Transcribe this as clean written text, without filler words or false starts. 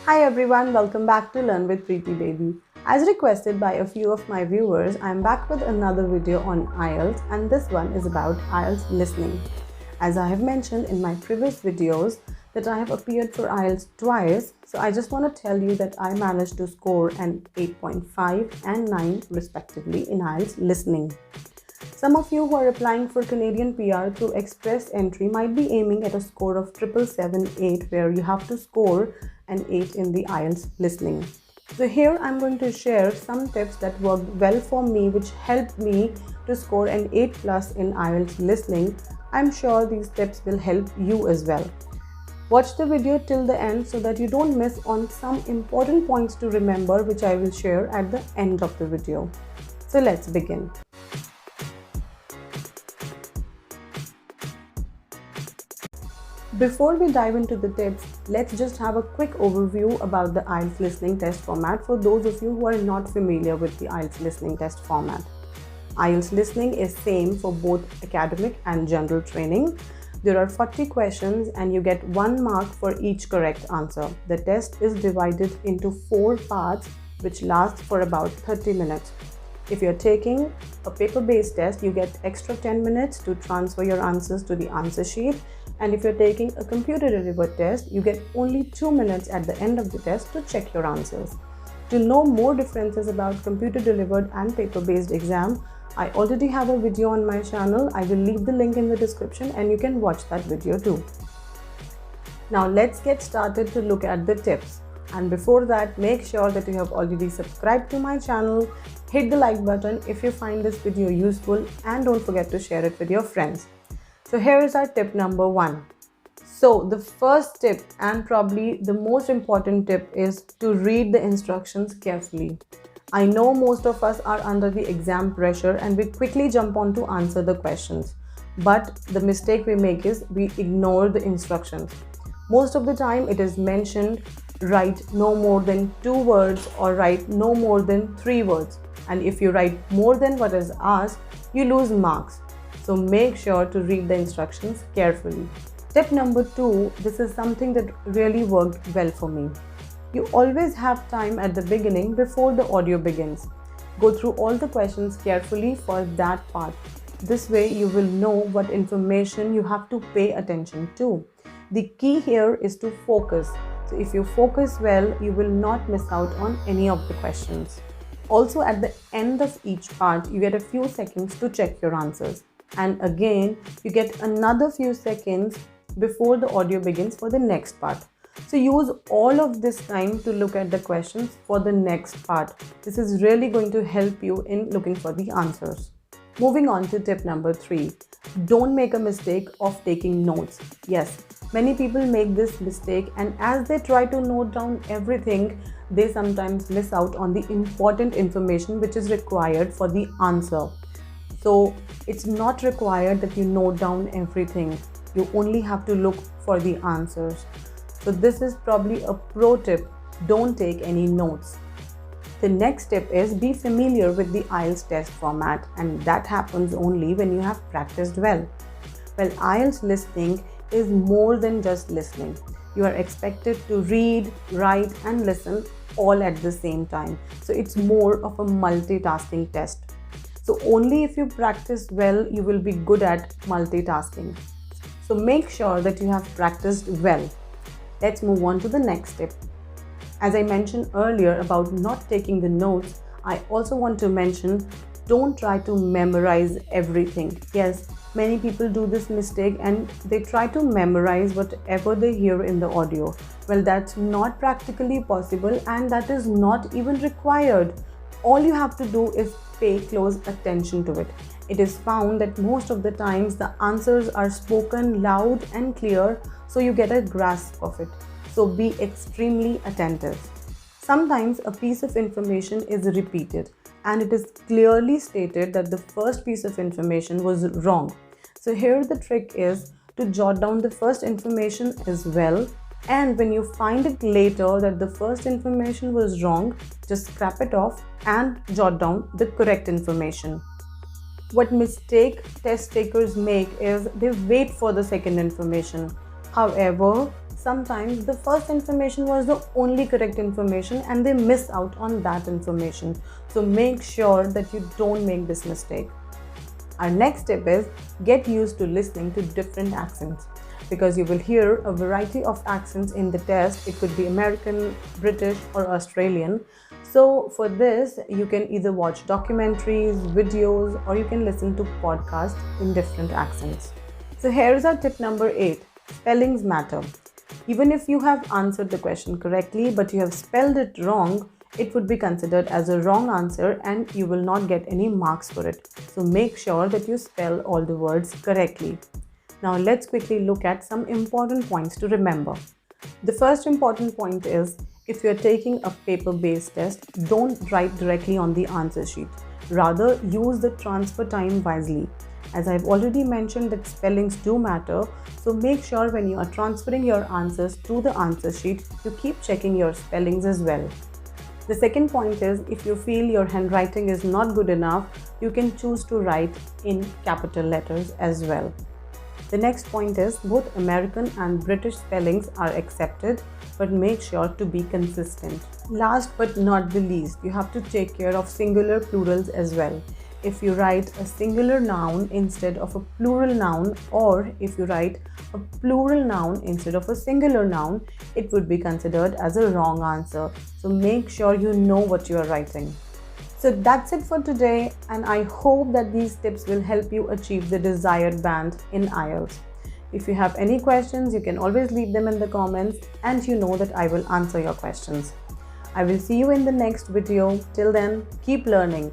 Hi everyone, welcome back to Learn with Preeti Baby. As requested by a few of my viewers, I am back with another video on IELTS, and this one is about IELTS listening. As I have mentioned in my previous videos that I have appeared for IELTS twice, so I just want to tell you that I managed to score an 8.5 and 9 respectively in IELTS listening. Some of you who are applying for Canadian PR through Express Entry might be aiming at a score of 777-8, where you have to score an 8 in the IELTS listening. So here I'm going to share some tips that worked well for me, which helped me to score an 8 plus in IELTS listening. I'm sure these tips will help you as well. Watch the video till the end so that you don't miss on some important points to remember, which I will share at the end of the video. So let's begin. Before we dive into the tips, let's just have a quick overview about the IELTS listening test format for those of you who are not familiar with the IELTS listening test format. IELTS listening is same for both academic and general training. There are 40 questions and you get 1 mark for each correct answer. The test is divided into 4 parts which last for about 30 minutes. If you're taking a paper-based test, you get extra 10 minutes to transfer your answers to the answer sheet. And if you're taking a computer-delivered test, you get only 2 minutes at the end of the test to check your answers. To know more differences about computer-delivered and paper-based exam, I already have a video on my channel. I will leave the link in the description and you can watch that video too. Now let's get started to look at the tips. And before that, make sure that you have already subscribed to my channel, hit the like button if you find this video useful, and don't forget to share it with your friends. So here is our tip number 1. So the first tip, and probably the most important tip, is to read the instructions carefully. I know most of us are under the exam pressure and we quickly jump on to answer the questions. But the mistake we make is we ignore the instructions. Most of the time it is mentioned, write no more than 2 words or write no more than 3 words. And if you write more than what is asked, you lose marks. So make sure to read the instructions carefully. Tip number 2, this is something that really worked well for me. You always have time at the beginning before the audio begins. Go through all the questions carefully for that part. This way you will know what information you have to pay attention to. The key here is to focus. So if you focus well, you will not miss out on any of the questions. Also, at the end of each part, you get a few seconds to check your answers. And again, you get another few seconds before the audio begins for the next part. So use all of this time to look at the questions for the next part. This is really going to help you in looking for the answers. Moving on to tip number 3. Don't make a mistake of taking notes. Yes, many people make this mistake, and as they try to note down everything, they sometimes miss out on the important information which is required for the answer. So it's not required that you note down everything. You only have to look for the answers. So this is probably a pro tip. Don't take any notes. The next tip is be familiar with the IELTS test format, and that happens only when you have practiced well. Well, IELTS listening is more than just listening. You are expected to read, write and listen all at the same time. So it's more of a multitasking test. So only if you practice well, you will be good at multitasking. So make sure that you have practiced well. Let's move on to the next tip. As I mentioned earlier about not taking the notes, I also want to mention, don't try to memorize everything. Yes, many people do this mistake and they try to memorize whatever they hear in the audio. Well, that's not practically possible and that is not even required. All you have to do is pay close attention to it. It is found that most of the times the answers are spoken loud and clear, so you get a grasp of it. So be extremely attentive. Sometimes a piece of information is repeated and it is clearly stated that the first piece of information was wrong. So here the trick is to jot down the first information as well, and when you find it later that the first information was wrong, just scrap it off and jot down the correct information. What mistake test takers make is they wait for the second information. However, sometimes the first information was the only correct information and they miss out on that information. So make sure that you don't make this mistake. Our next tip is get used to listening to different accents, because you will hear a variety of accents in the test. It could be American, British, or Australian. So for this, you can either watch documentaries, videos, or you can listen to podcasts in different accents. So here's our tip number 8. Spellings matter. Even if you have answered the question correctly but you have spelled it wrong, it would be considered as a wrong answer and you will not get any marks for it. So make sure that you spell all the words correctly. Now let's quickly look at some important points to remember. The first important point is, if you're taking a paper-based test, don't write directly on the answer sheet. Rather, use the transfer time wisely. As I've already mentioned that spellings do matter, so make sure when you are transferring your answers to the answer sheet, you keep checking your spellings as well. The second point is, if you feel your handwriting is not good enough, you can choose to write in capital letters as well. The next point is, both American and British spellings are accepted, but make sure to be consistent. Last but not the least, you have to take care of singular plurals as well. If you write a singular noun instead of a plural noun, or if you write a plural noun instead of a singular noun, it would be considered as a wrong answer. So make sure you know what you are writing. So that's it for today, and I hope that these tips will help you achieve the desired band in IELTS. If you have any questions, you can always leave them in the comments, and you know that I will answer your questions. I will see you in the next video. Till then, keep learning.